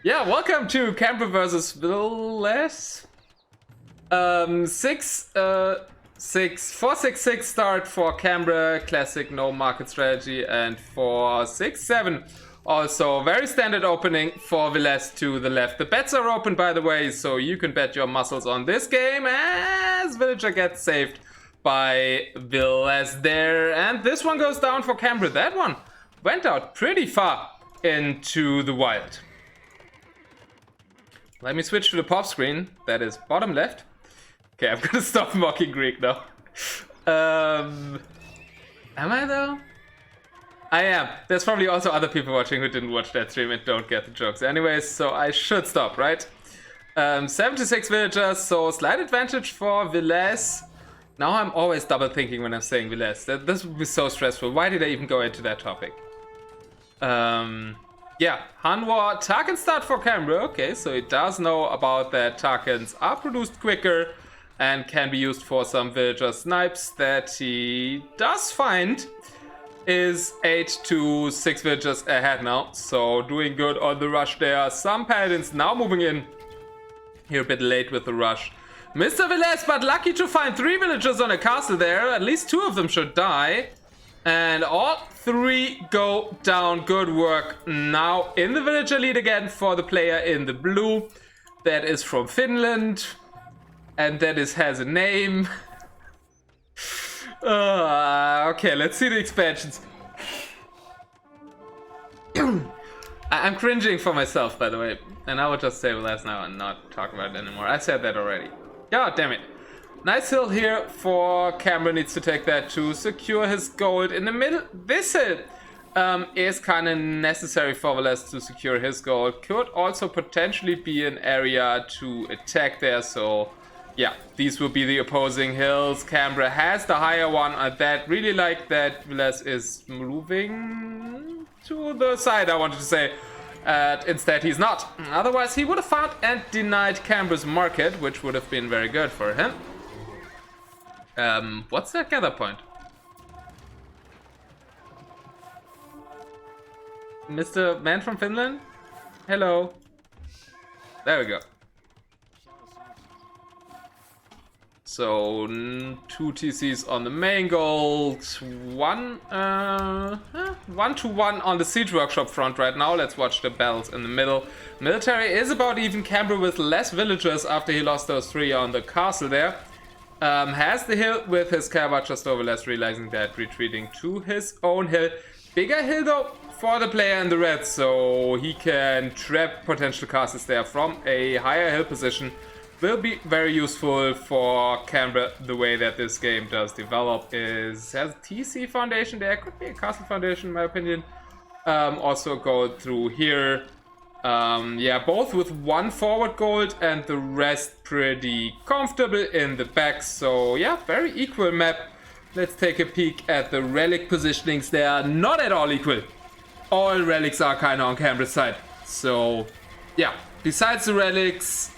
Yeah, welcome to c3mbre versus Villese. 4-6-6 start for c3mbre, classic no market strategy, and for 6-7 also very standard opening for Villese to the left. The bets are open, by the way, so you can bet your muscles on this game as Villager gets saved by Villese there. And this one goes down for c3mbre. That one went out pretty far into the wild. Let me switch to the pop screen. That is bottom left. Okay, I'm gonna stop mocking Greek now. Am I though? I am. There's probably also other people watching who didn't watch that stream and don't get the jokes. Anyways, so I should stop, right? 76 villagers, so slight advantage for Villese. Now I'm always double thinking when I'm saying Villese. This would be so stressful. Why did I even go into that topic? Yeah, Hanwha Tarkin start for c3mbre. Okay, so it does know about that Tarkins are produced quicker and can be used for some villager snipes that he does find. Is 8 to 6 villagers ahead now, so doing good on the rush there. Some paladins now moving in. Here a bit late with the rush. Mr. Villese, but lucky to find 3 villagers on a castle there. At least 2 of them should die. And all 3 go down. Good work. Now in the villager lead again for the player in the blue. That is from Finland. And that has a name. Okay, let's see the expansions. I'm cringing for myself, by the way. And I will just say Villese now and not talk about it anymore. I said that already. God damn it. Nice hill here for c3mbre, needs to take that to secure his gold in the middle. This hill is kind of necessary for Villese to secure his gold. Could also potentially be an area to attack there, so yeah, these will be the opposing hills. c3mbre has the higher one. I really like that Villese is moving to the side, I wanted to say. Instead, he's not. Otherwise, he would have found and denied c3mbre's market, which would have been very good for him. What's that gather point? Mr. Man from Finland? Hello. There we go. So, 2 TCs on the main gold, 1 to 1 on the siege workshop front right now. Let's watch the battles in the middle. Military is about even. c3mbre with less villagers after he lost those 3 on the castle there. Has the hill with his cavalry just over, less realizing that, retreating to his own hill. Bigger hill though for the player in the red, so he can trap potential castles there from a higher hill position. Will be very useful for c3mbre. The way that this game does develop has a TC foundation there, could be a castle foundation in my opinion. Also gold through here. Yeah, both with 1 forward gold and the rest pretty comfortable in the back. So yeah, very equal map. Let's take a peek at the relic positionings. They are not at all equal. All relics are kind of on c3mbre's side. So yeah, besides the relics,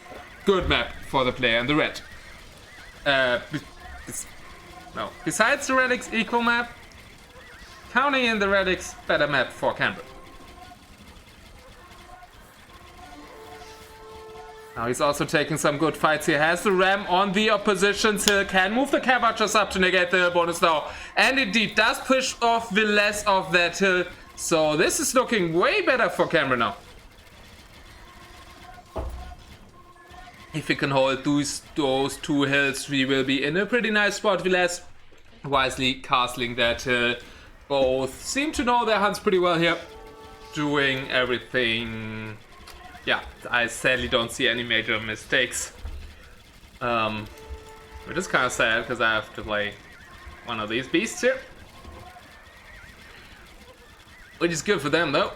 good map for the player in the red. No, besides the relics, equal map. Counting in the relics, better map for c3mbre. Now he's also taking some good fights here. Has the ram on the opposition's hill. Can move the cavalry up to negate the hill bonus now. And indeed does push off Villese off that hill. So this is looking way better for c3mbre now. If he can hold those 2 hills, we will be in a pretty nice spot. Villese wisely castling that hill. Both seem to know their hunts pretty well here. Doing everything. Yeah, I sadly don't see any major mistakes. Which is kind of sad because I have to play one of these beasts here. Which is good for them though.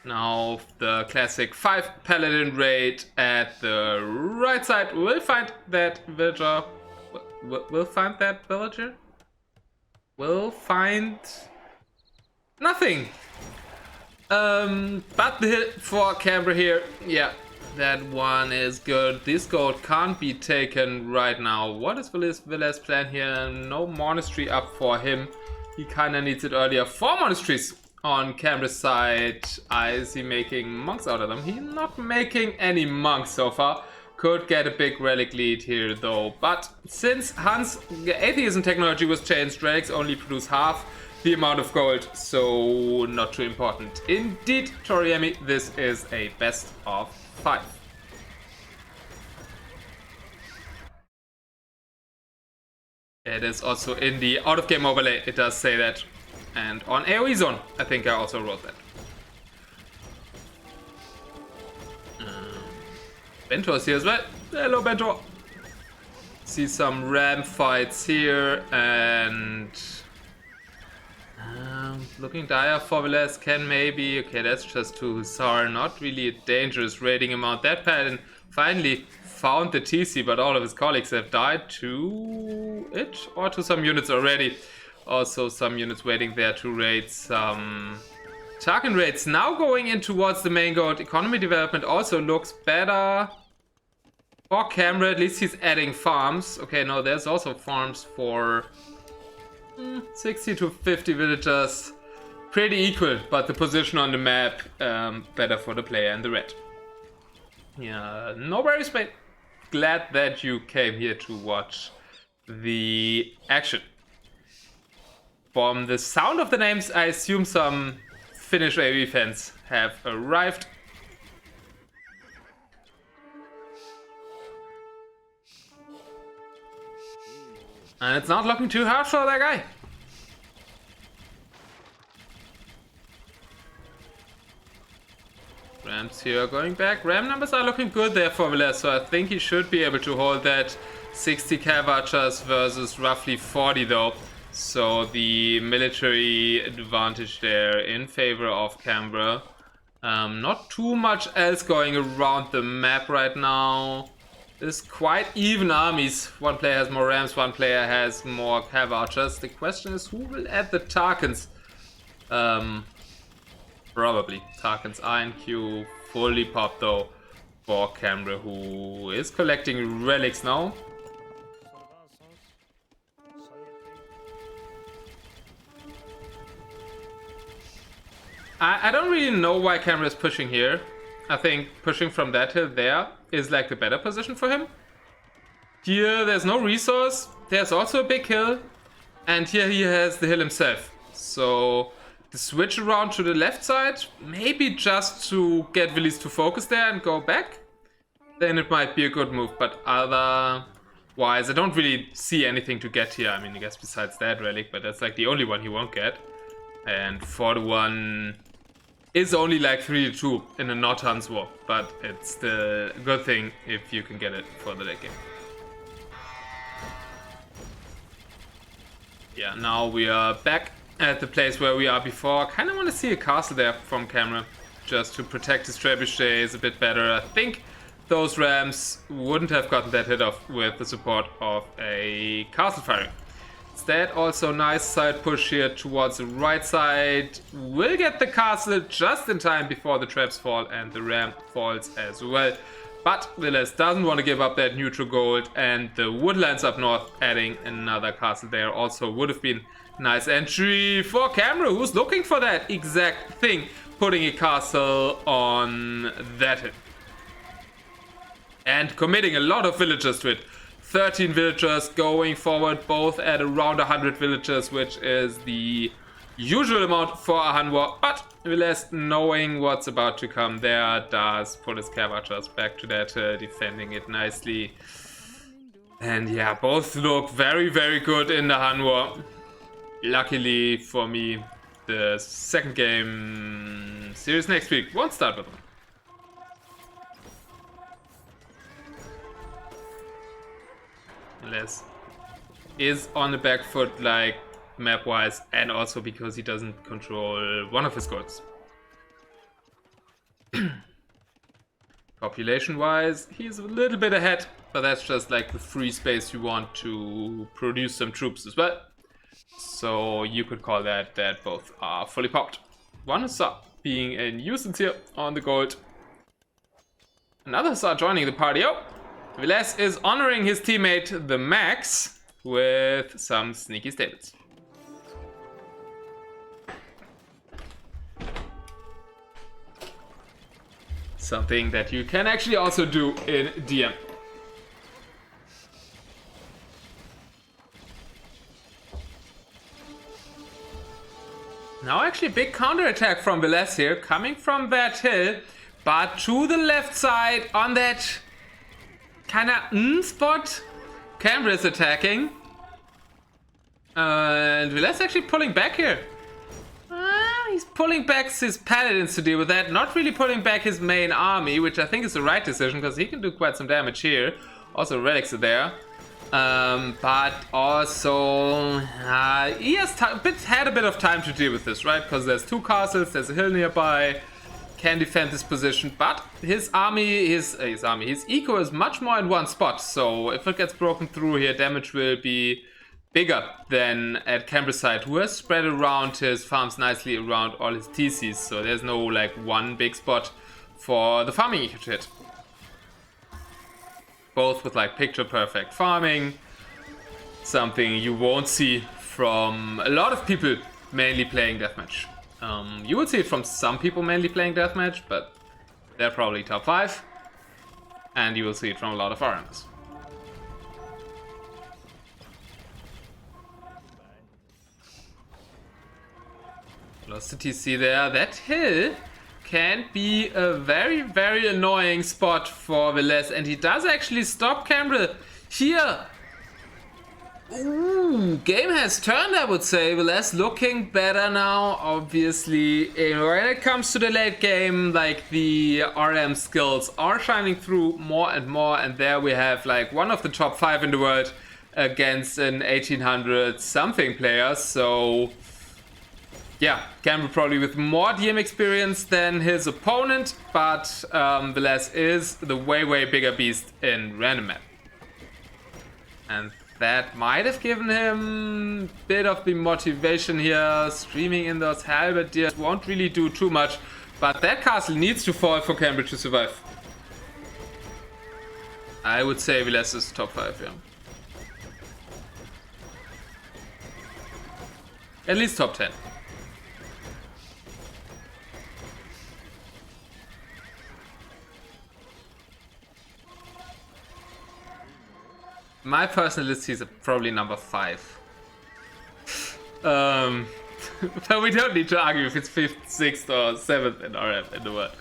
Now the classic 5 paladin raid at the right side. We'll find that villager. We'll find that villager. We'll find nothing. But the hit for c3mbre here, yeah, that one is good. This gold can't be taken right now. What is Villese plan here? No monastery up for him. He kinda needs it earlier. 4 monasteries On Cambra's side, I see making monks out of them. He's not making any monks so far. Could get a big relic lead here though. But since Hans' atheism technology was changed, relics only produce half the amount of gold, so not too important. Indeed, c3mbre, this is a best of 5. It is also in the out-of-game overlay, it does say that. And on AoE zone, I think I also wrote that. Bentor's here as well. Hello, Bentor. See some ram fights here, and looking dire for Villese. Can maybe, okay, that's just to Hussar, not really a dangerous raiding amount. That pattern finally found the TC, but all of his colleagues have died to it or to some units already. Also some units waiting there to raid some Tarkin raids. Now going in towards the main gold. Economy development also looks better for c3mbre. At least he's adding farms. Okay, no, there's also farms for 60 to 50 villagers. Pretty equal, but the position on the map better for the player in the red. Yeah, no worries, mate. Glad that you came here to watch the action. From the sound of the names, I assume some Finnish AoE fans have arrived. And it's not looking too hard for that guy. Rams here going back. Ram numbers are looking good there for Villese, so I think he should be able to hold that 60 cav archers versus roughly 40 though. So the military advantage there in favor of c3mbre. Not too much else going around the map right now. It's quite even armies. One player has more rams, one player has more cav archers. The question is who will add the Tarkins? Probably. Tarkins are in queue, fully popped though for c3mbre, who is collecting relics now. I don't really know why c3mbre is pushing here. I think pushing from that hill there is like the better position for him. Here there's no resource, there's also a big hill, and here he has the hill himself. So the switch around to the left side, maybe just to get Villese to focus there and go back, then it might be a good move. But otherwise, I don't really see anything to get here. I mean, I guess besides that relic, but that's like the only one he won't get. And 4-1 is only like 3-2 in a not Hans war, but it's the good thing if you can get it for the late game. Yeah, now we are back at the place where we are before. Kind of want to see a castle there from c3mbre, just to protect his trebuchets a bit better. I think those rams wouldn't have gotten that hit off with the support of a castle firing. Instead, also nice side push here towards the right side. Will get the castle just in time before the traps fall and the ram falls as well. But Villese doesn't want to give up that neutral gold, and the woodlands up north adding another castle there also would have been nice entry for c3mbre, who's looking for that exact thing, putting a castle on that hill. And committing a lot of villagers to it. 13 villagers going forward, both at around 100 villagers, which is the usual amount for a Han war. But Villese, knowing what's about to come there, does put his cav archers back to that, defending it nicely. And yeah, both look very, very good in the Han war. Luckily for me, the second game series next week won't start with them. Villese is on the back foot, like map wise, and also because he doesn't control one of his goals. Population wise, he's a little bit ahead, but that's just like the free space you want to produce some troops as well. So you could call that both are fully popped. One Hussar being a nuisance here on the gold. Another Hussar joining the party. Oh, Villese is honoring his teammate, the Max, with some sneaky stables. Something that you can actually also do in DM. Now actually a big counterattack from Villese here, coming from that hill, but to the left side on that kinda spot. c3mbre is attacking. And Villese actually pulling back here. He's pulling back his paladins to deal with that, not really pulling back his main army, which I think is the right decision because he can do quite some damage here. Also relics are there. But also he has had a bit of time to deal with this, right? Because there's 2 castles, there's a hill nearby, can defend this position, but his army, his eco is much more in one spot. So if it gets broken through here, damage will be bigger than at c3mbre's side, who has spread around his farms nicely around all his TCs. So there's no like one big spot for the farming eco to hit. Both with like picture perfect farming, something you won't see from a lot of people mainly playing deathmatch. You would see it from some people mainly playing deathmatch, but they're probably top 5, and you will see it from a lot of RMs. Lost the TC there. That hill can be a very, very annoying spot for Villese, and he does actually stop c3mbre here. Ooh, game has turned, I would say. Villese looking better now, obviously. When it comes to the late game, like the RM skills are shining through more and more, and there we have like one of the top 5 in the world against an 1800 something player. So yeah, c3mbre probably with more DM experience than his opponent, but Villese is the way bigger beast in random map. And that might have given him a bit of the motivation here. Streaming in those halberdiers won't really do too much, but that castle needs to fall for c3mbre to survive. I would say Villese is top 5, yeah. At least top 10. My personal list is probably number 5. But we don't need to argue if it's 5th, 6th, or 7th in RF in the world.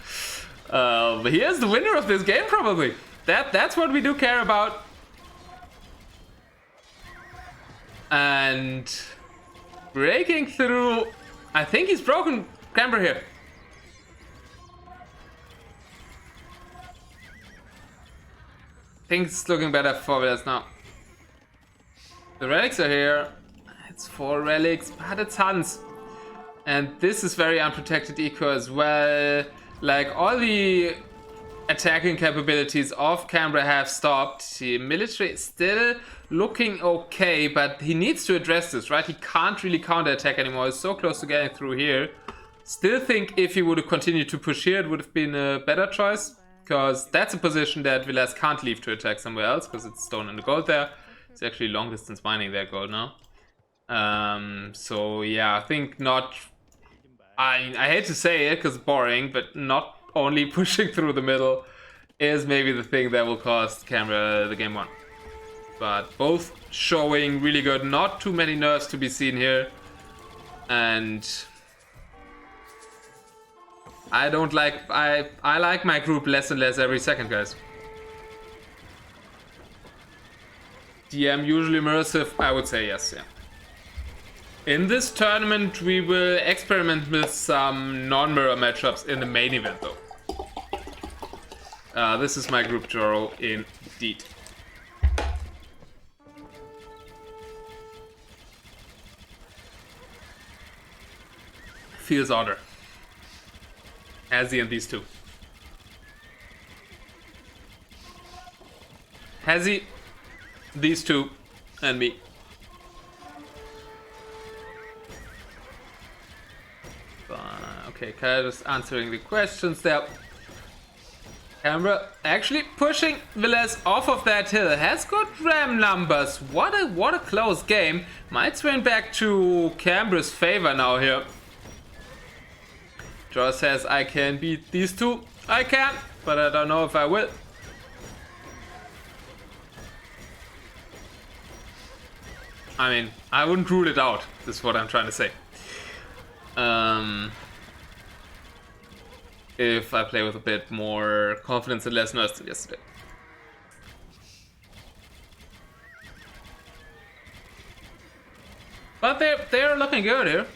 But here's the winner of this game, probably. That's what we do care about. And breaking through. I think he's broken c3mbre here. I think it's looking better for Villese now. The relics are here. It's 4 relics, but it's Hans. And this is very unprotected eco as well. Like all the attacking capabilities of c3mbre have stopped. The military is still looking okay, but he needs to address this, right? He can't really counterattack anymore. He's so close to getting through here. Still think if he would have continued to push here, it would have been a better choice. Because that's a position that Villese can't leave to attack somewhere else, because it's stone and the gold there. It's actually long distance mining their gold now. So yeah, I think not. I hate to say it because it's boring, but not only pushing through the middle is maybe the thing that will cost c3mbre the game 1. But both showing really good, not too many nerfs to be seen here. And I like my group less and less every second, guys. DM usually immersive, I would say yes, yeah. In this tournament, we will experiment with some non-mirror matchups in the main event, though. This is my group Joro indeed. Feels honor. Hazy and these two. Hazy, these two, and me. Okay, Kyle just answering the questions there. c3mbre actually pushing Villese off of that hill. Has good ram numbers. What a close game. Might swing back to c3mbre's favor now here. Joe says, I can beat these two. I can. but I don't know if I will. I mean, I wouldn't rule it out. This is what I'm trying to say. If I play with a bit more confidence and less nerves than yesterday. But they're looking good here.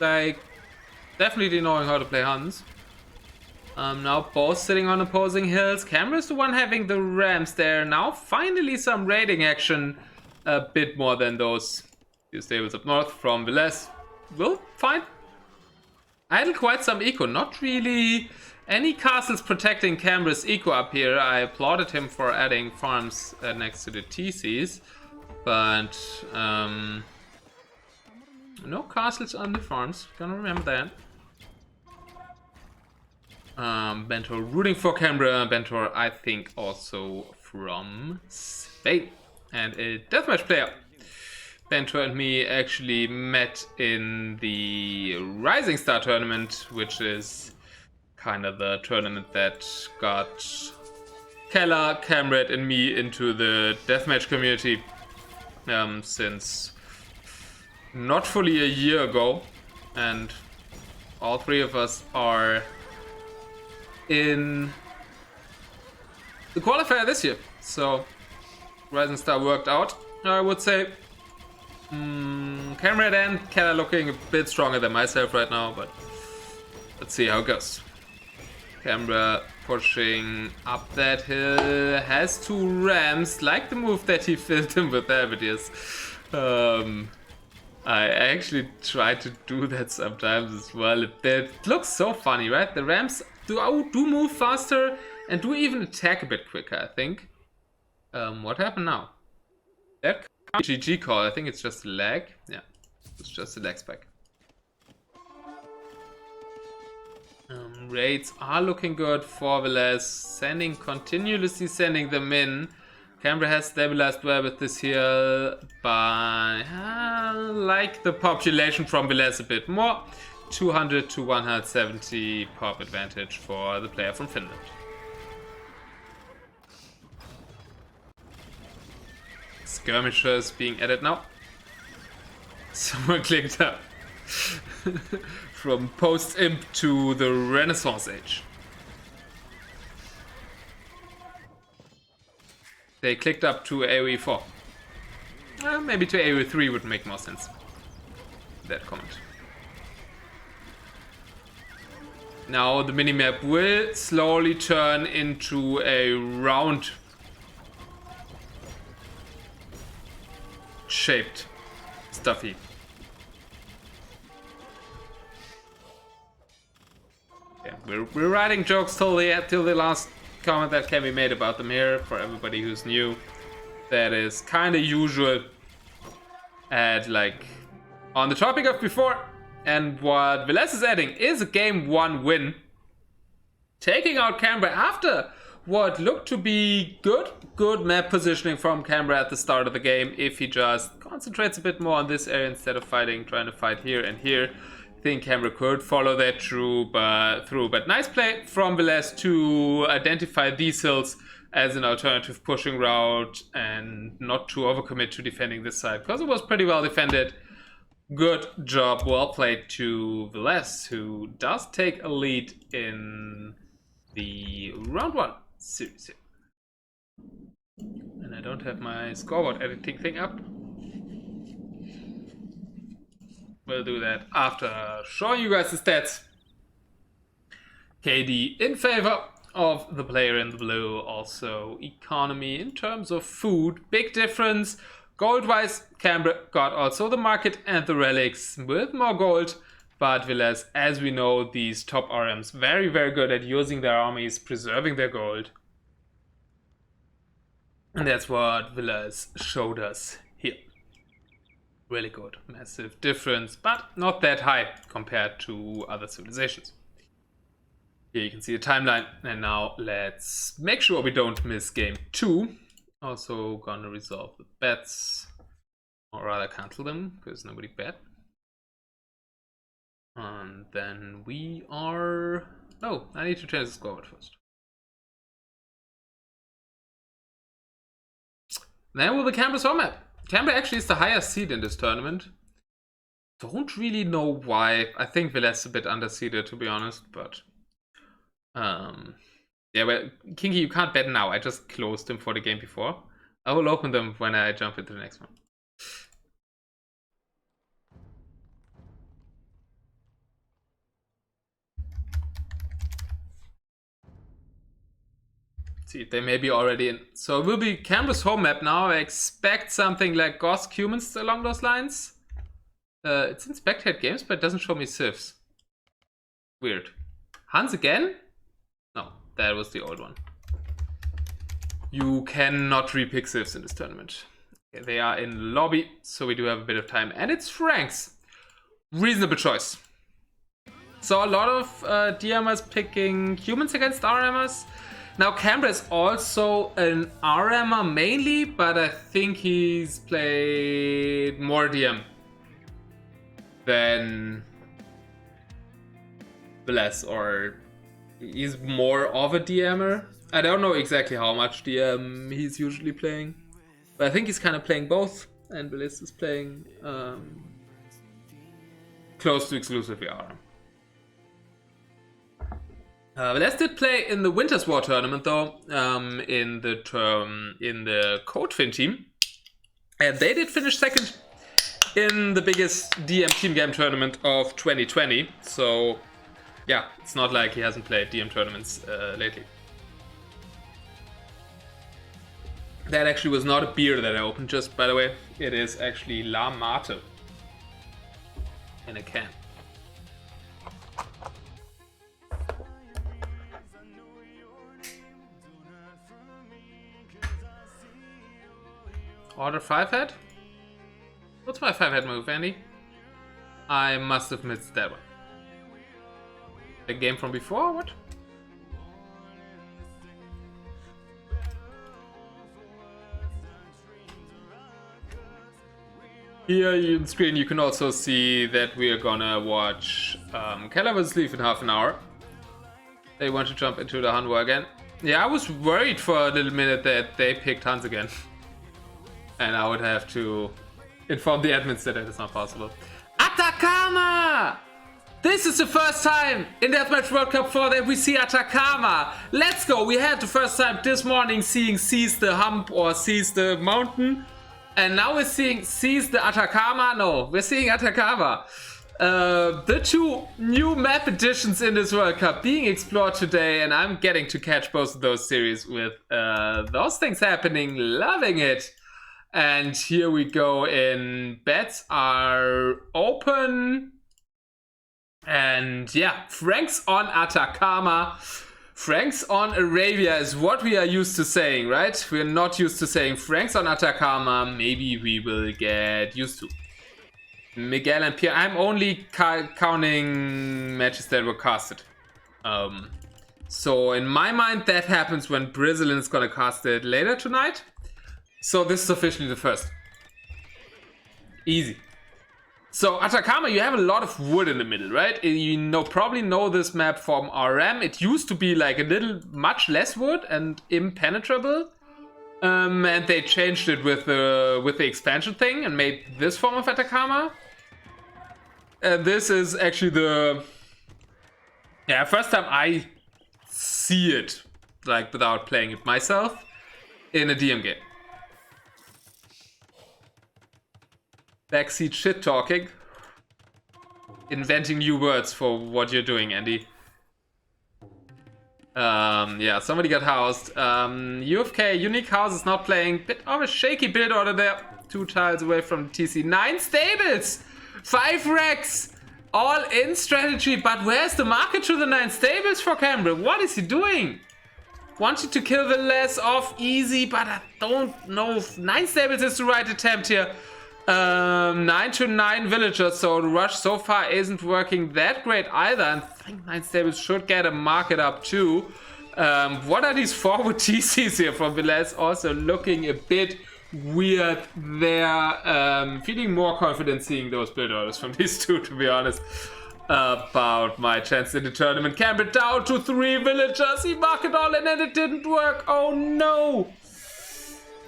Like, definitely knowing how to play Huns. Now both sitting on opposing hills. c3mbre is the one having the Rams there. Now finally some raiding action. A bit more than those few stables up north from Villese. We'll find idle quite some eco. Not really any castles protecting c3mbre's eco up here. I applauded him for adding farms next to the TCs. But no castles on the farms. Gonna remember that. Bentor rooting for c3mbre. Bentor, I think, also from Spain. And a deathmatch player. Bentor and me actually met in the Rising Star tournament, which is kind of the tournament that got Keller, Camrad, and me into the deathmatch community since not fully a year ago. And all three of us are in the qualifier this year. So Rising Star worked out, I would say. c3mbre and Keller looking a bit stronger than myself right now, but let's see how it goes. c3mbre pushing up that hill, has two Rams, like the move that he filled him with Avidius. I actually try to do that sometimes as well. It looks so funny, right? The Rams do move faster and do even attack a bit quicker, I think. What happened now? That GG call, I think it's just a lag. Yeah, it's just a lag spike. Raids are looking good for Villese, continuously sending them in. c3mbre has stabilized well with this here, but I like the population from Villese a bit more. 200 to 170 pop advantage for the player from Finland. Skirmishers being added now. Someone clicked up. From post-imp to the Renaissance age. They clicked up to AoE 4. Maybe to AoE 3 would make more sense. That comment. Now the minimap will slowly turn into a round shaped stuffy. Yeah, we're writing jokes till the last comment that can be made about them here for everybody who's new. That is kind of usual at like on the topic of before. And what Villese is adding is a game 1 win, taking out c3mbre after what looked to be good map positioning from c3mbre at the start of the game. If he just concentrates a bit more on this area instead of trying to fight here and here, I think c3mbre could follow that through. But nice play from Villese to identify these hills as an alternative pushing route and not to overcommit to defending this side, because it was pretty well defended. Good job, well played to Villese, who does take a lead in the round 1 series. And I don't have my scoreboard editing thing up. We'll do that after showing you guys the stats. KD in favor of the player in the blue. Also economy in terms of food, big difference. Gold-wise, c3mbre got also the market and the relics with more gold. But Villese, as we know, these top RMs very, very good at using their armies, preserving their gold. And that's what Villese showed us here. Really good. Massive difference, but not that high compared to other civilizations. Here you can see the timeline. And now let's make sure we don't miss game 2. Also gonna resolve the bets, or rather cancel them because nobody bet. And then we are... Oh, I need to change the scoreboard first. Then will be Cambre's home map. Cambre actually is the highest seed in this tournament. Don't really know why. I think Villese is a bit underseeded, to be honest, but... yeah, well, Kinky, you can't bet now. I just closed them for the game before. I will open them when I jump into the next one. See, they may be already in. So it will be Cambre's home map now. I expect something like Gosk Humans along those lines. It's in Spectate Games, but it doesn't show me civs. Weird. Hans again? No, that was the old one. You cannot repick civs in this tournament. Okay, they are in lobby, so we do have a bit of time. And it's Frank's. Reasonable choice. So a lot of DMers picking humans against RMers. Now Cambre is also an RMer mainly, but I think he's played more DM than Villese, or he's more of a DMer. I don't know exactly how much DM he's usually playing, but I think he's kind of playing both, and Villese is playing close to exclusively RM. Villese did play in the Winter's War tournament though, in the Code Fin team, and they did finish second in the biggest DM team game tournament of 2020. So yeah, it's not like he hasn't played DM tournaments lately. That actually was not a beer that I opened, just by the way. It is actually La Mate in a can. Order 5-head? What's my 5-head move, Andy? I must have missed that one. The game from before? What? Here on the screen you can also see that we are gonna watch Keller vs. Leaf in half an hour. They want to jump into the Hanwha again. Yeah, I was worried for a little minute that they picked Hans again. And I would have to inform the admins that it is not possible. Atacama! This is the first time in Deathmatch World Cup 4 that we see Atacama. Let's go! We had the first time this morning seeing Seize the Hump or Seize the Mountain. And now we're seeing Seize the Atacama. No, we're seeing Atacama. The two new map additions in this World Cup being explored today. And I'm getting to catch both of those series with those things happening. Loving it. And here we go in. Bets are open. And yeah, Franks on Atacama. Franks on Arabia is what we are used to saying, right? We're not used to saying Franks on Atacama. Maybe we will get used to. Miguel and Pierre. I'm only counting matches that were casted. So in my mind, that happens when Brazilian is going to cast it later tonight. So this is officially the first. Easy. So Atacama, you have a lot of wood in the middle, right? You probably know this map from RM. It used to be like a little, much less wood and impenetrable. And they changed it with the expansion thing and made this form of Atacama. And this is actually the first time I see it, like without playing it myself, in a DM game. Backseat shit talking. Inventing new words for what you're doing, Andy. Yeah, somebody got housed. UFK, Unique House is not playing. Bit of a shaky build order there. 2 tiles away from TC. 9 stables! 5 racks! All in strategy, but where's the market to the 9 stables for Cambre? What is he doing? Wanted to kill the less off easy, but I don't know if 9 stables is the right attempt here. 9 to 9 villagers, so the rush so far isn't working that great either, and I think 9 stables should get a market up too. What are these forward TCs here from Villese? Also looking a bit weird there. Feeling more confident seeing those build orders from these two, to be honest, about my chance in the tournament. Cambre down to 3 villagers. He marked all in and it didn't work. Oh no!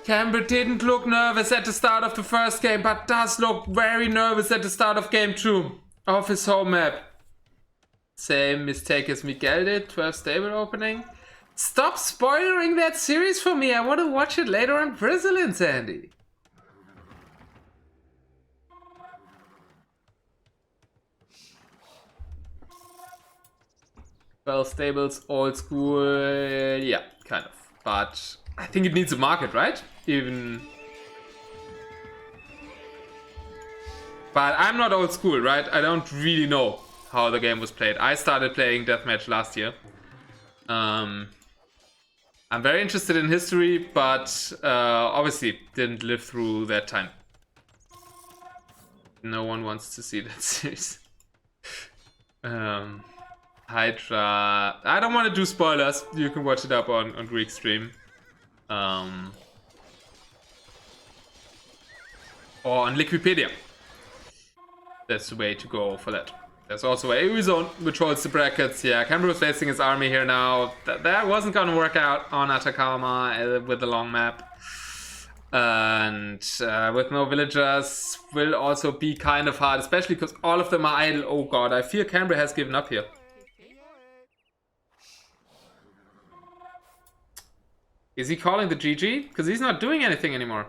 c3mbre didn't look nervous at the start of the first game, but does look very nervous at the start of game 2 of his home map. Same mistake as Miguel did, 12 stable opening. Stop spoiling that series for me. I want to watch it later on Brazilian, Sandy. Well, stables, old school, yeah, kind of. But I think it needs a market, right? Even. But I'm not old school, right? I don't really know how the game was played. I started playing Deathmatch last year. I'm very interested in history, but obviously didn't live through that time. No one wants to see that series. Hydra. I don't want to do spoilers. You can watch it up on Greek stream. Or on Liquipedia. That's the way to go for that. There's also AoE Zone, which holds the brackets. Yeah, c3mbre was placing his army here now. That wasn't gonna work out on Atacama with the long map. And with no villagers will also be kind of hard, especially because all of them are idle. Oh god, I fear c3mbre has given up here. Is he calling the GG? Because he's not doing anything anymore.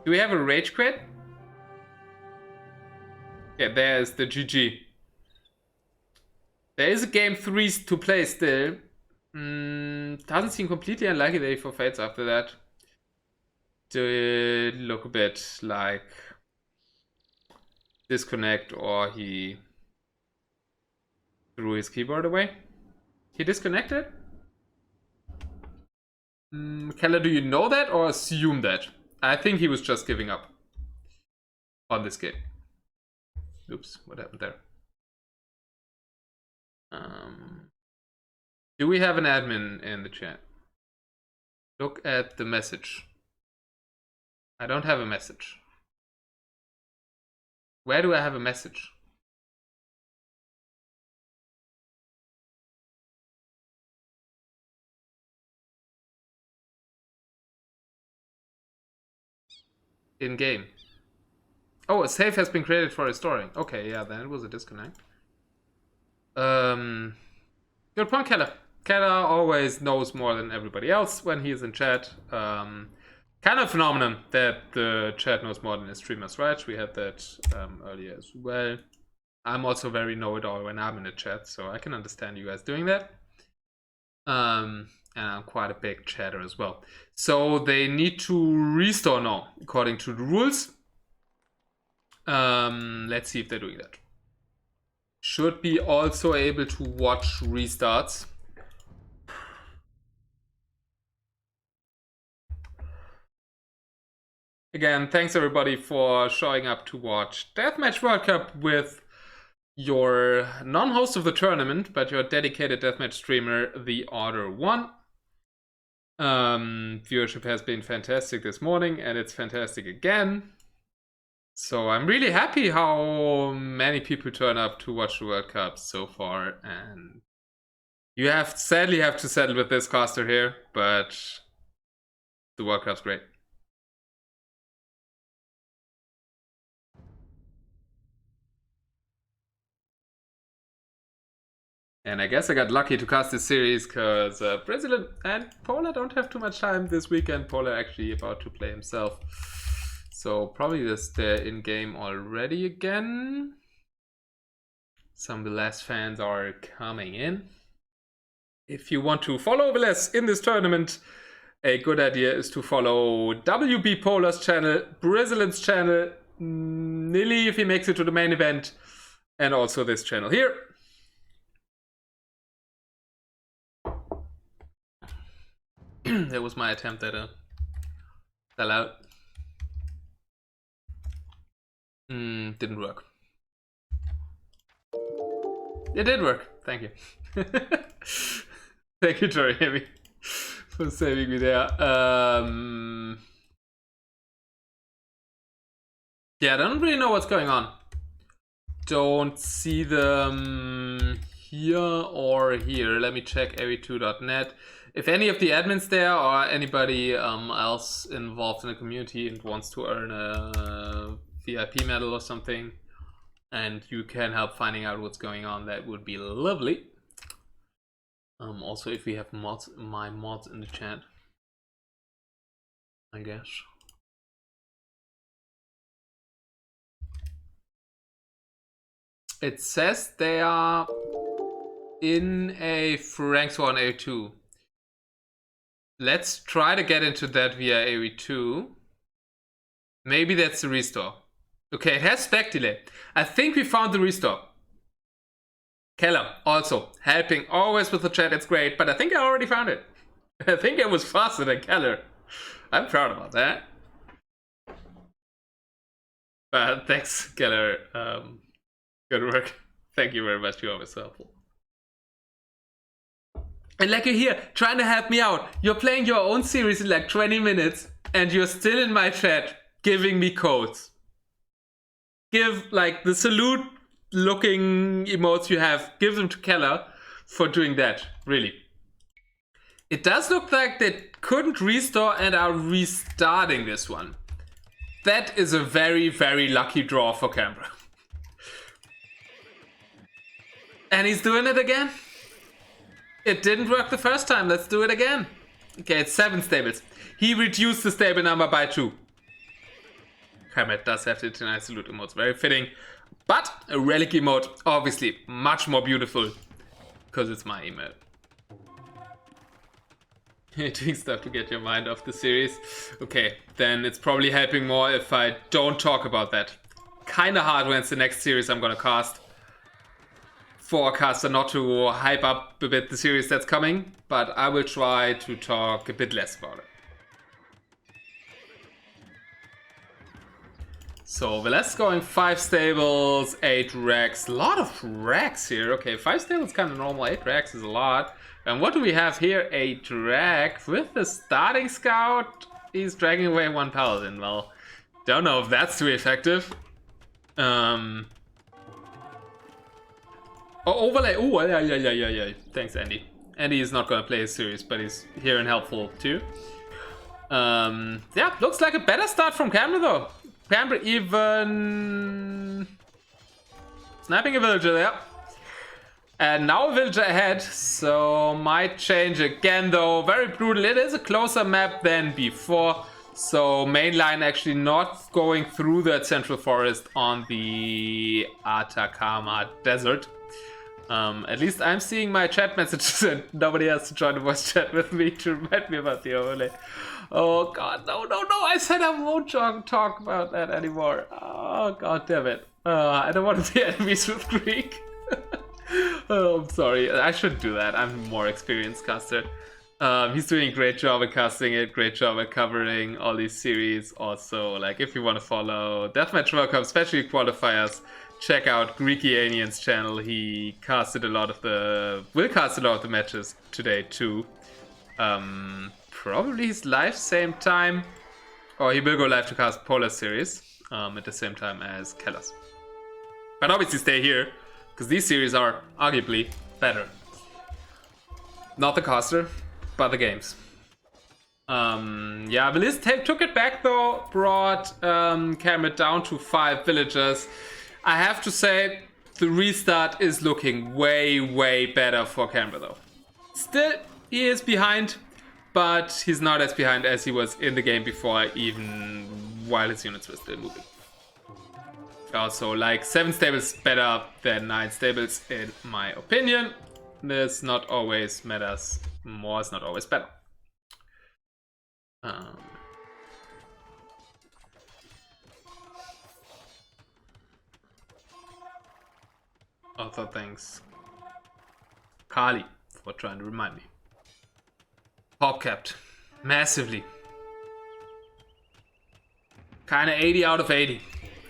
Do we have a rage quit? Yeah, there's the GG. There is a game 3 to play still. Doesn't seem completely unlikely that he forfeits after that. Did look a bit like disconnect, or he threw his keyboard away. He disconnected? Keller, do you know that or assume that? I think he was just giving up on this game. Oops, what happened there? Do we have an admin in the chat? Look at the message. I don't have a message. Where do I have a message? In game. Oh, a save has been created for restoring. Okay, yeah, then it was a disconnect. Good point, Keller. Keller always knows more than everybody else when he is in chat. Kind of phenomenon that the chat knows more than the streamers, right? We had that earlier as well. I'm also very know-it-all when I'm in the chat, so I can understand you guys doing that. And I'm quite a big chatter as well. So they need to restore now, according to the rules. Let's see if they're doing that. Should be also able to watch restarts. Again, thanks everybody for showing up to watch Deathmatch World Cup with your non-host of the tournament, but your dedicated Deathmatch streamer, the Order1. Viewership has been fantastic this morning, and it's fantastic again. So I'm really happy how many people turn up to watch the World Cup so far, and you sadly have to settle with this caster here, but the World Cup's great. And I guess I got lucky to cast this series because Brazil and Polar don't have too much time this weekend. Polar actually about to play himself. So probably they're in game already again. Some of the last fans are coming in. If you want to follow Villese in this tournament, a good idea is to follow WB Polar's channel, Brazilian's channel, Nilly if he makes it to the main event, and also this channel here. That was my attempt at a sellout. Didn't work. It did work. Thank you. Thank you, Tori Heavy, for saving me there. Yeah, I don't really know what's going on. Don't see them here or here. Let me check av2.net. If any of the admins there or anybody else involved in the community and wants to earn a VIP medal or something, and you can help finding out what's going on, that would be lovely. Also, if we have mods, my mods in the chat, I guess. It says they are in a ranks 1 A2. Let's try to get into that via AV2. Maybe that's the restore. Okay, it has spec delay. I think we found the restore. Keller, also, helping always with the chat, it's great, but I think I already found it. I think it was faster than Keller. I'm proud about that. But thanks, Keller. Good work. Thank you very much, you're always helpful. And like you're here, trying to help me out. You're playing your own series in like 20 minutes, and you're still in my chat, giving me codes. Give, like, the salute looking emotes you have, give them to Keller for doing that, really. It does look like they couldn't restore and are restarting this one. That is a very, very lucky draw for c3mbre. And he's doing it again? It didn't work the first time, let's do it again. Okay, it's 7 stables. He reduced the stable number by 2. c3mbre does have the deny salute emotes, very fitting. But a relic emote, obviously, much more beautiful. Because it's my email. Doing stuff to get your mind off the series. Okay, then it's probably helping more if I don't talk about that. Kinda hard when it's the next series I'm gonna cast. Forecaster not to hype up a bit the series that's coming, but I will try to talk a bit less about it. So Villese going 5 stables, 8 racks. A lot of racks here. Okay, 5 stables kind of normal, 8 racks is a lot. And what do we have here? A drag with the starting scout. He's dragging away 1 paladin. Well, don't know if that's too effective. Oh, overlay. Oh, yeah. Thanks, Andy. Andy is not gonna play his series, but he's here and helpful too. Yeah, looks like a better start from c3mbre though. c3mbre even sniping a villager there. And now a villager ahead, so might change again though. Very brutal. It is a closer map than before. So main line actually not going through that central forest on the Atacama Desert. At least I'm seeing my chat messages and nobody has to join the voice chat with me to remind me about the overlay. Oh god, no, I said I won't talk about that anymore. Oh god damn it. I don't want to be enemies with Greek. Oh, I'm sorry, I shouldn't do that. I'm a more experienced caster. He's doing a great job at casting it, great job at covering all these series. Also, like, if you want to follow Deathmatch World Cup, especially qualifiers, check out Greekianian's channel. He casted a lot of the... will cast a lot of the matches today too. Probably he's live same time, or he will go live to cast Polar series at the same time as Keller's. But obviously stay here, because these series are arguably better. Not the caster, but the games. Yeah, Villese took it back though, brought c3mbre down to 5 villagers. I have to say, the restart is looking way better for c3mbre though. Still, he is behind, but he's not as behind as he was in the game before, even while his units were still moving. Also, like 7 stables better than 9 stables in my opinion. This not always matters. More is not always better. Also thanks Kali for trying to remind me. Pop capped massively. Kinda 80 out of 80.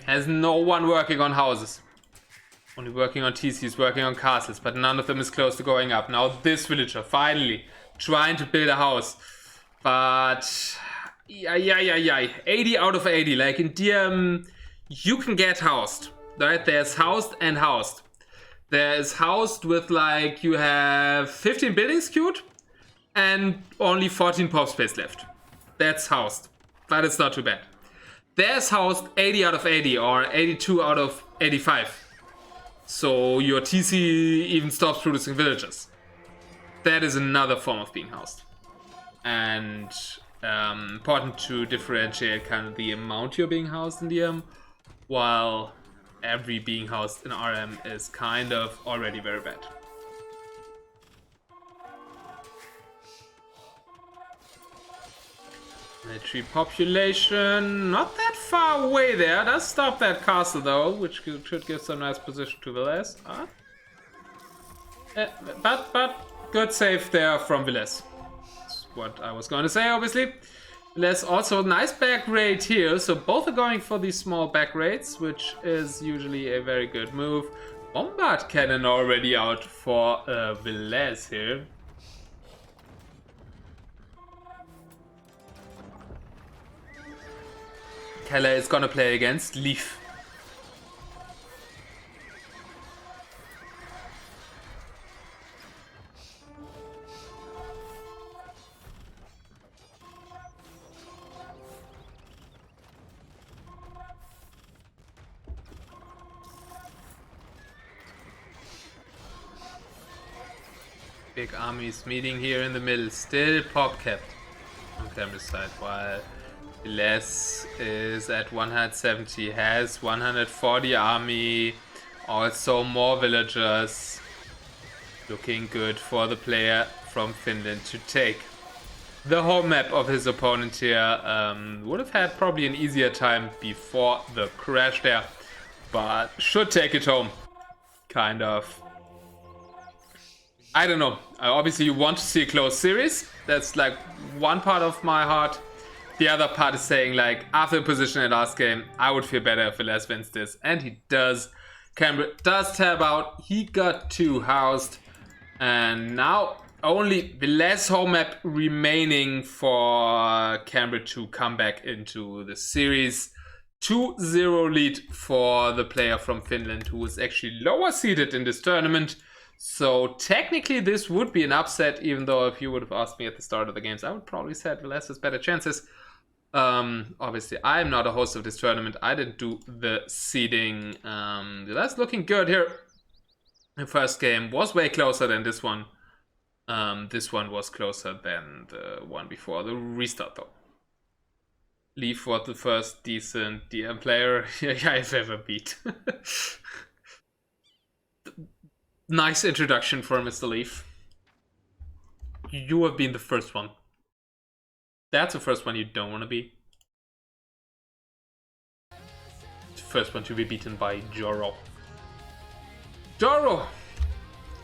Has no one working on houses. Only working on TCs, working on castles, but none of them is close to going up. Now this villager finally trying to build a house. But yeah. 80 out of 80. Like in DM, you can get housed. Right? There's housed and housed. There is housed with like you have 15 buildings queued. and only 14 pop space left. That's housed, but it's not too bad. There's housed 80 out of 80 or 82 out of 85. So your TC even stops producing villagers. That is another form of being housed. And important to differentiate kind of the amount you're being housed in DM, while every being housed in RM is kind of already very bad. Military population, not that far away there. Does stop that castle though, which should give some nice position to Villese. But good save there from Villese. That's what I was going to say, obviously. Villese also nice back raid here, so both are going for these small back raids, which is usually a very good move. Bombard cannon already out for Villese here. Keller is gonna play against Leaf. Big armies meeting here in the middle, still pop capped on Cambridge side, while Villese is at 170, has 140 army, also more villagers. Looking good for the player from Finland to take the home map of his opponent here. Would have had probably an easier time before the crash there, but should take it home. Kind of. I don't know. Obviously you want to see a close series. That's like one part of my heart. The other part is saying, like, after the position in last game, I would feel better if Villese wins this. And he does. c3mbre does tab out. He got 2 housed. And now only Villese home map remaining for c3mbre to come back into the series. 2-0 lead for the player from Finland, who is actually lower seeded in this tournament. So technically this would be an upset, even though if you would have asked me at the start of the games, I would probably said Villese has better chances. Obviously I'm not a host of this tournament. I didn't do the seeding. That's looking good here. The first game was way closer than this one. This one was closer than the one before the restart though. Leaf was the first decent DM player I've ever beat. Nice introduction for Mr. Leaf. You have been the first one. That's the first one you don't want to be. The first one to be beaten by Joro. Joro!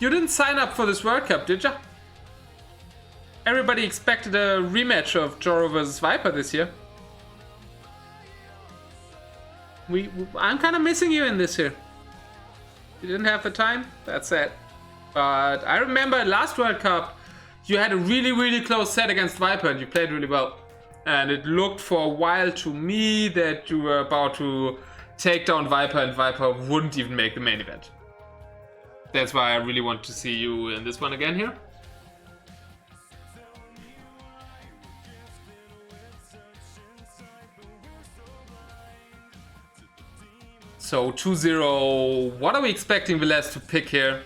You didn't sign up for this World Cup, did ya? Everybody expected a rematch of Joro versus Viper this year. I'm kind of missing you in this here. You didn't have the time? That's sad. But I remember last World Cup, you had a really close set against Viper and you played really well. And it looked for a while to me that you were about to take down Viper and Viper wouldn't even make the main event. That's why I really want to see you in this one again here. So 2-0, what are we expecting Villese to pick here?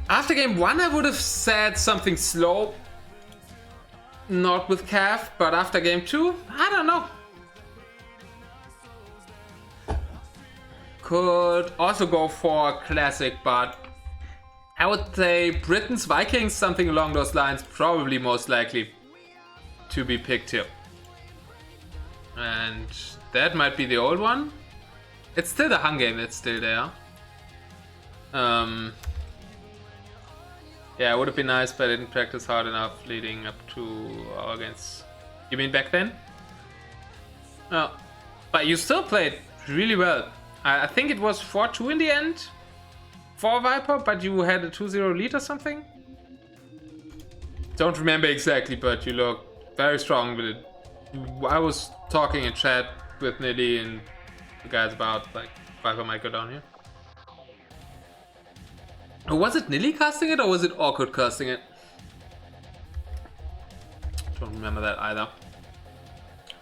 After game 1 I would have said something slow. Not with Cav, but after game 2, I don't know. Could also go for classic, but I would say Britain's Vikings, something along those lines, probably most likely to be picked here. And that might be the old one. It's still the Hun game that's still there. Yeah, it would have been nice, but I didn't practice hard enough leading up to our games. You mean back then? No. But you still played really well. I think it was 4-2 in the end for Viper, but you had a 2-0 lead or something? Don't remember exactly, but you look very strong with it. I was talking in chat with Niddy and the guys about like Viper might go down here. Was it Nilly casting it or was it Awkward casting it? Don't remember that either.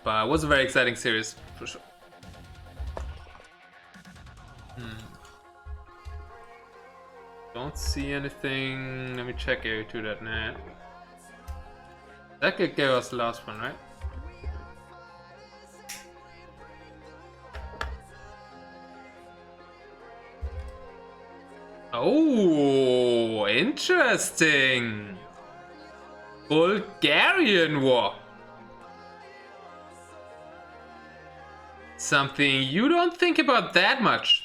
But it was a very exciting series, for sure. Don't see anything. Let me check area2.net. That gave us the last one, right? Oh, interesting. Bulgarian war. Something you don't think about that much.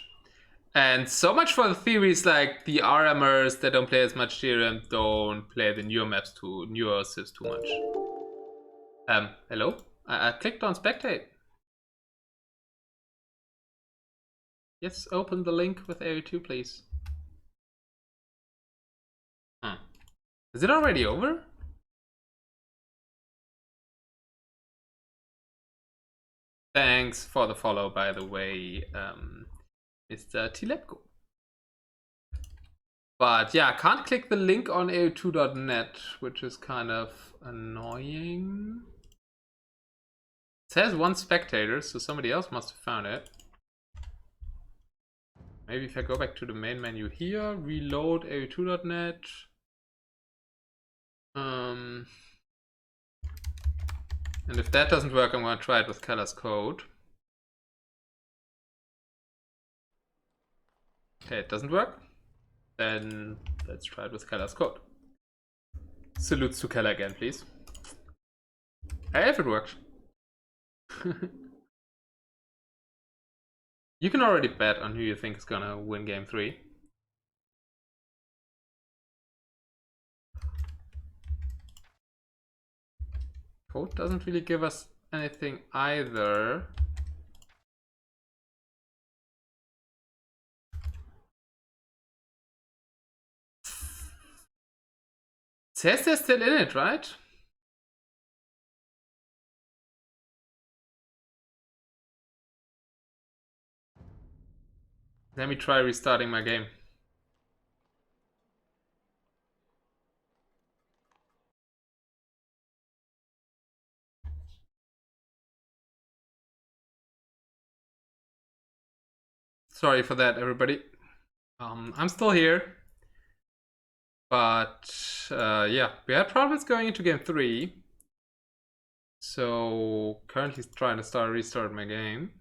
And so much for the theories like the RMers that don't play as much DRM don't play the newer maps too, newer civs too much. Hello? I clicked on spectate. Yes, open the link with Area 2, please. Huh. Is it already over? Thanks for the follow, by the way, Mr. Tilepko. But yeah, I can't click the link on area2.net, which is kind of annoying. It says one spectator, so somebody else must have found it. Maybe if I go back to the main menu here, reload area2.net. And if that doesn't work, I'm going to try it with Keller's code. Okay, it doesn't work. Then let's try it with Keller's code. Salutes to Keller again, please. Hey, if it works. You can already bet on who you think is gonna win game 3. Code doesn't really give us anything either. It says they're still in it, right? Let me try restarting my game. Sorry for that, everybody. I'm still here. But yeah, we had problems going into game 3. So currently trying to restart my game.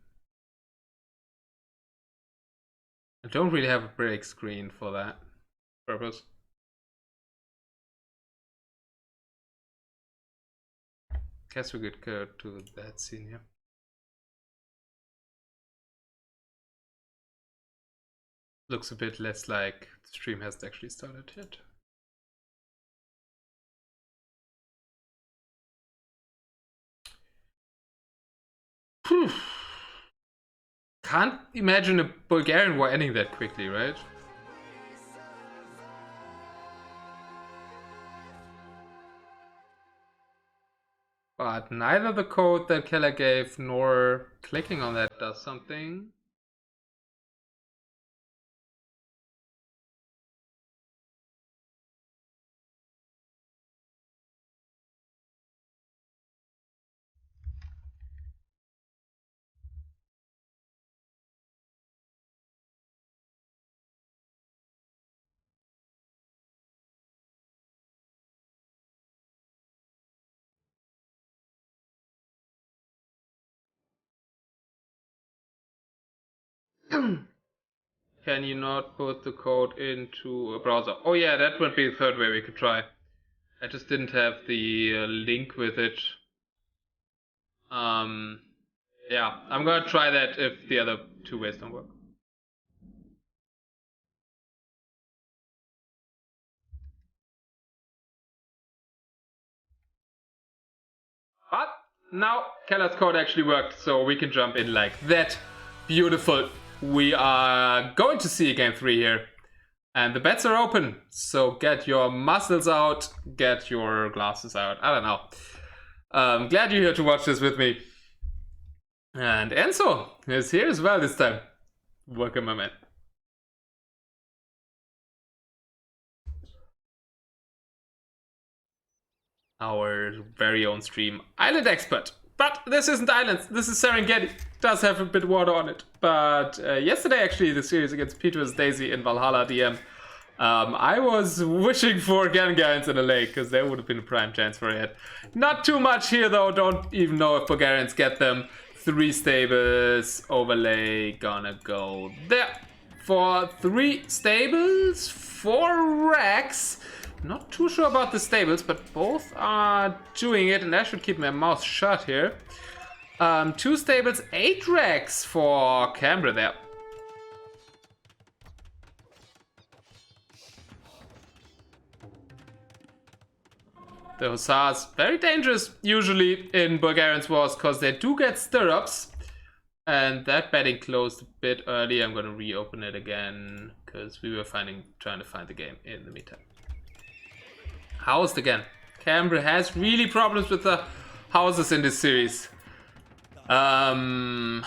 I don't really have a break screen for that purpose. Guess we could go to that scene here. Looks a bit less like the stream hasn't actually started yet. Whew. Can't imagine a Bulgarian war ending that quickly, right? But neither the code that Keller gave nor clicking on that does something. Can you not put the code into a browser? Oh yeah, that would be the third way we could try. I just didn't have the link with it. Yeah, I'm gonna try that if the other 2 ways don't work. But now Keller's code actually worked, so we can jump in like that. Beautiful. We are going to see game 3 here. And the bets are open, so get your muscles out, get your glasses out. I don't know. I'm glad you're here to watch this with me. And Enzo is here as well this time. Welcome, my man. our very own stream island expert. But this isn't islands, this is Serengeti. Does have a bit water on it. But yesterday, actually, the series against Peter vs. Daisy in Valhalla DM, I was wishing for Gangans in a lake, because there would have been a prime chance for it. Not too much here, though. Don't even know if Bulgarians get them. 3 stables, overlay, gonna go there. For 3 stables, 4 racks. Not too sure about the stables, but both are doing it, and I should keep my mouth shut here. 2 stables, 8 racks for c3mbre there. The Hussars, very dangerous usually in Bulgarians wars, because they do get stirrups. And that betting closed a bit early. I'm gonna reopen it again, because we were trying to find the game in the meantime. Housed again. c3mbre has really problems with the houses in this series. Yeah,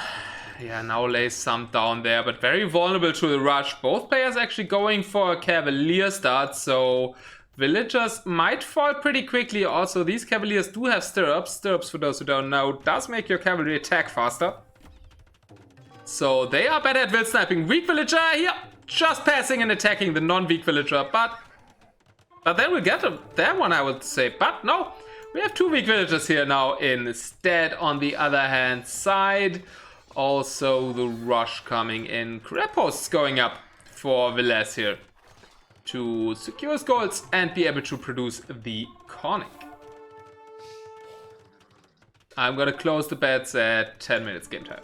now lays some down there, but very vulnerable to the rush. Both players actually going for a Cavalier start, so villagers might fall pretty quickly. Also, these Cavaliers do have stirrups. Stirrups, for those who don't know, does make your cavalry attack faster. So they are better at will sniping. Weak villager here, just passing and attacking the non-weak villager, but then we'll get that one, I would say. But no, we have 2 weak villagers here now instead. On the other hand side, also the rush coming in. Crab posts going up for Villese here to secure his goals and be able to produce the conic. I'm gonna close the bets at 10 minutes game time.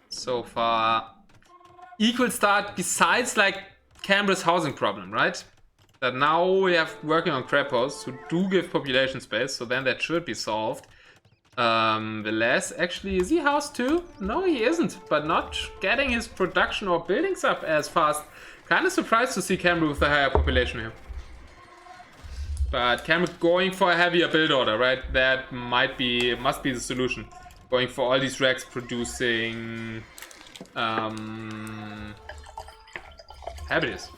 So far, equal start, besides like c3mbre's housing problem, right? That now we have working on crab posts who do give population space, so then that should be solved. Villese, actually, is he housed too? No, he isn't, but not getting his production or buildings up as fast. Kind of surprised to see c3mbre with a higher population here. But c3mbre going for a heavier build order, right? That must be the solution. Going for all these racks producing habitats.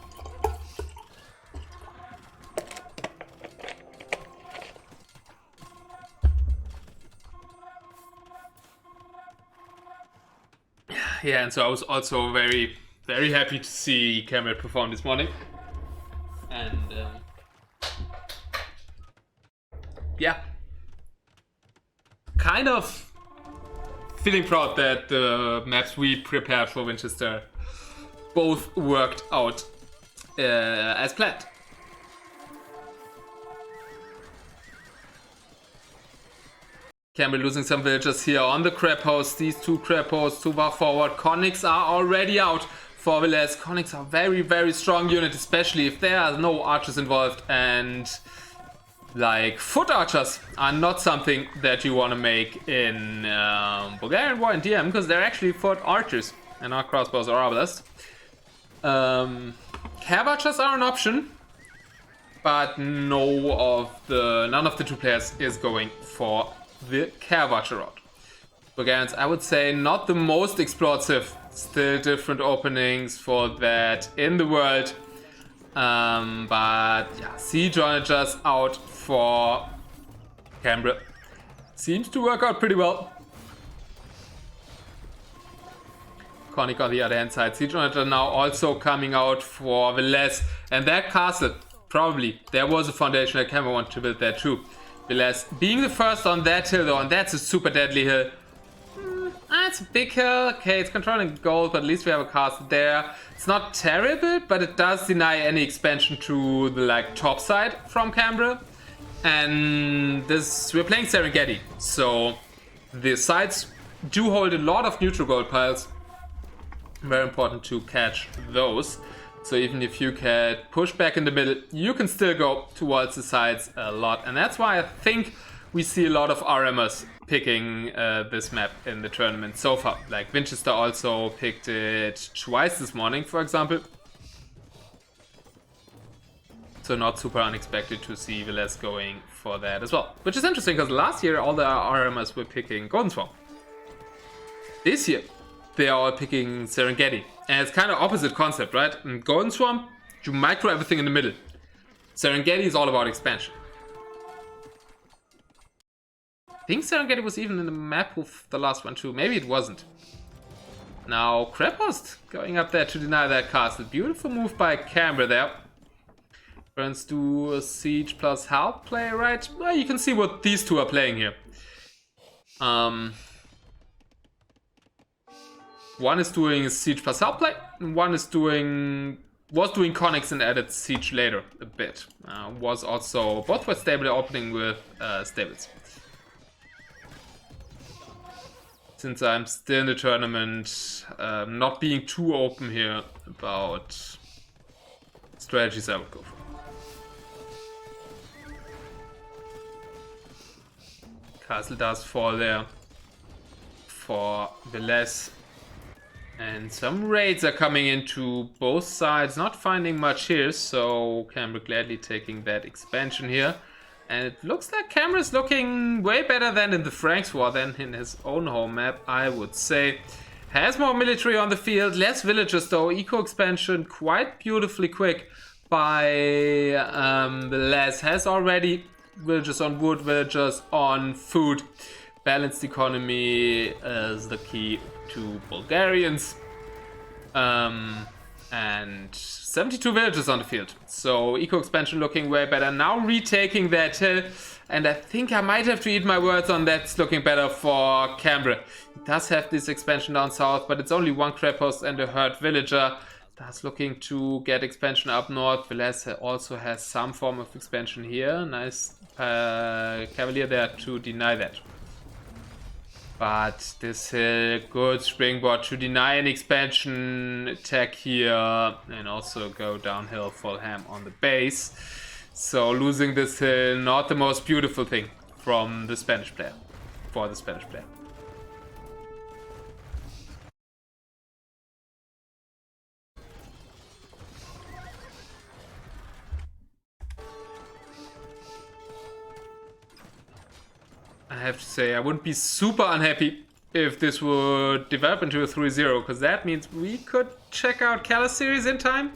Yeah, and so I was also very, very happy to see c3mbre perform this morning. And yeah, kind of feeling proud that the maps we prepared for Winchester both worked out as planned. c3mbre losing some villagers here on the crab host. These 2 crab hosts too far forward. Conics are already out for Villese. Conics are very, very strong unit, especially if there are no archers involved, and like foot archers are not something that you want to make in Bulgarian War and DM, because they're actually foot archers and not crossbows or arbalists. Cav archers are an option, but none of the 2 players is going for the cav archer route. Bulgarians, I would say, not the most explosive. Still different openings for that in the world. But yeah, siege onagers out for c3mbre. Seems to work out pretty well. Conic on the other hand side. Siege onager now also coming out for Villese. And that castle, probably, there was a foundation that c3mbre wanted to build there too. Villese being the first on that hill though, and that's a super deadly hill. It's a big hill. Okay, it's controlling gold, but at least we have a castle there. It's not terrible, but it does deny any expansion to the like top side from c3mbre. And we're playing Serengeti, so the sides do hold a lot of neutral gold piles. Very important to catch those. So even if you can push back in the middle, you can still go towards the sides a lot. And that's why I think we see a lot of RMers picking this map in the tournament so far. Like Winchester also picked it twice this morning, for example. So not super unexpected to see Villese going for that as well. Which is interesting, because last year all the RMers were picking Golden Swamp. This year, they are all picking Serengeti. And it's kind of opposite concept, right? In Golden Swamp, you micro everything in the middle. Serengeti is all about expansion. I think Serengeti was even in the map with the last one too. Maybe it wasn't. Now, Krepost going up there to deny that castle. Beautiful move by c3mbre there. Burns do a siege plus help play, right? Well, you can see what these two are playing here. One is doing a siege plus help play, and one is was doing conics and added siege later a bit. Was also both were stable opening with stables. Since I'm still in the tournament, not being too open here about strategies I would go for. Castle does fall there for Villese. And some raids are coming into both sides, not finding much here, so c3mbre gladly taking that expansion here. And it looks like c3mbre is looking way better than in the Franks War than in his own home map, I would say. Has more military on the field, less villagers though, eco expansion quite beautifully quick by Villese. Has already villagers on wood, villagers on food. Balanced economy is the key to Bulgarians. And 72 villages on the field. So eco expansion looking way better. Now retaking that hill. And I think I might have to eat my words on that's looking better for c3mbre. It does have this expansion down south, but it's only one Krepost and a herd villager. That's looking to get expansion up north. Villese also has some form of expansion here. Nice Cavalier there to deny that. But this hill, good springboard to deny an expansion attack here. And also go downhill full ham on the base. So losing this hill, not the most beautiful thing from the Spanish player. For the Spanish player. I have to say, I wouldn't be super unhappy if this would develop into a 3-0, because that means we could check out Callus series in time.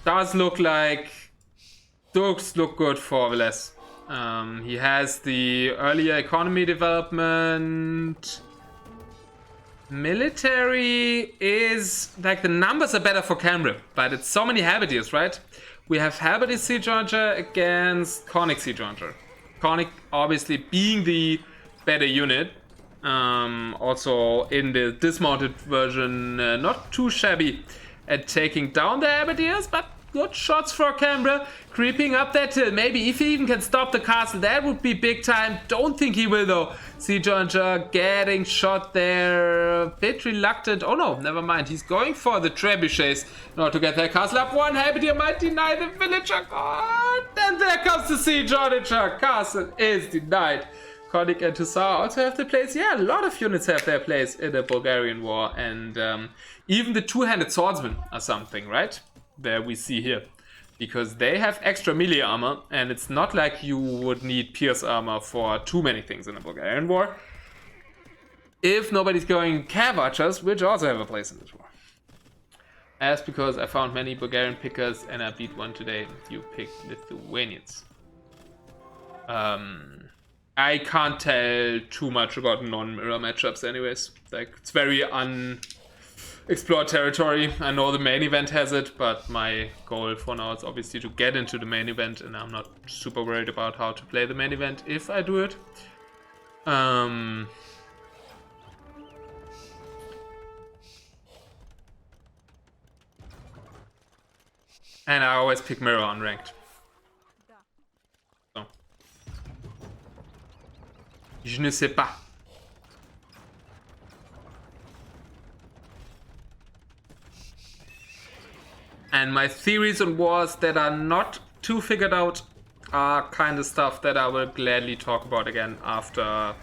Does look like... Does look good for Villese. He has the earlier economy development. Military is... Like, the numbers are better for c3mbre, but it's so many halberdiers, right? We have Halberdier Siege Archer against Conic Siege Archer. Conic obviously being the better unit. Also in the dismounted version, not too shabby at taking down the Halberdiers, but good shots for c3mbre. Creeping up that hill. Maybe if he even can stop the castle, that would be big time. Don't think he will though. Siege Archer getting shot there. A bit reluctant. Oh no, never mind. He's going for the trebuchets in order to get that castle up. One Halberdier might deny the villager. God, and there comes the Siege Archer. Castle is denied. Konik and Hussar also have their place. Yeah, a lot of units have their place in the Bulgarian war. And even the two-handed swordsmen are something, right? There we see here. Because they have extra melee armor, and it's not like you would need pierce armor for too many things in the Bulgarian war. If nobody's going cav archers, which also have a place in this war. As because I found many Bulgarian pickers and I beat one today, you picked Lithuanians. I can't tell too much about non-mirror matchups anyways. Like, it's very explored territory. I know the main event has it, but my goal for now is obviously to get into the main event, and I'm not super worried about how to play the main event if I do it. And I always pick mirror on ranked. So. Je ne sais pas. And my theories on wars that are not too figured out are kind of stuff that I will gladly talk about again after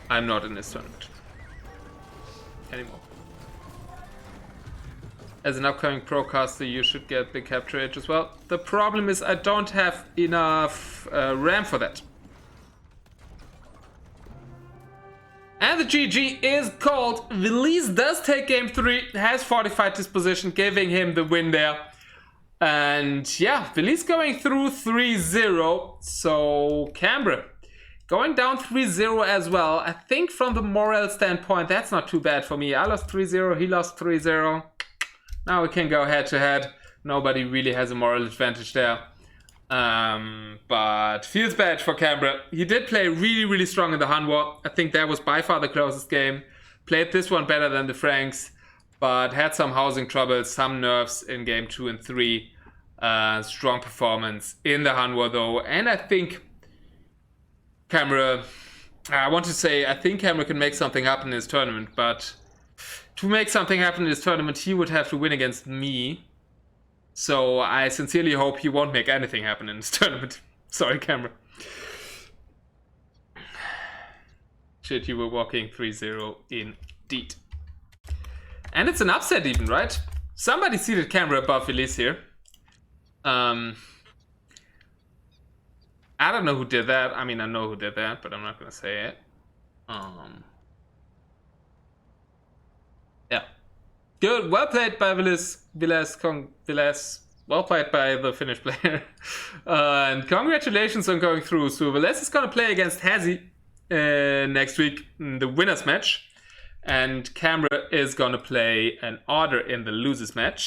I'm not in this tournament anymore. As an upcoming procaster, you should get the capture age as well. The problem is I don't have enough RAM for that. And the GG is called. Villese does take game 3, has fortified his position, giving him the win there. And yeah, Villese going through 3-0. So c3mbre going down 3-0 as well. I think from the morale standpoint, that's not too bad for me. I lost 3-0, he lost 3-0. Now we can go head to head. Nobody really has a moral advantage there. But feels bad for c3mbre. He did play really strong in the Han War. I think that was by far the closest game. Played this one better than the Franks, but had some housing troubles, some nerfs in game 2 and 3. Strong performance in the Han War though. And I think c3mbre, I think c3mbre can make something happen in his tournament, but to make something happen in his tournament, he would have to win against me. So I sincerely hope he won't make anything happen in this tournament. Sorry, c3mbre. Shit, you were walking 3-0 indeed. And it's an upset even, right? Somebody seeded c3mbre above Villese here. I don't know who did that. I mean, I know who did that, but I'm not going to say it. Yeah. Good. Well played by Villese. Villese. Well played by the Finnish player. And congratulations on going through. So Villese is going to play against Hazy next week in the winners match. And c3mbre is going to play an order in the losers match.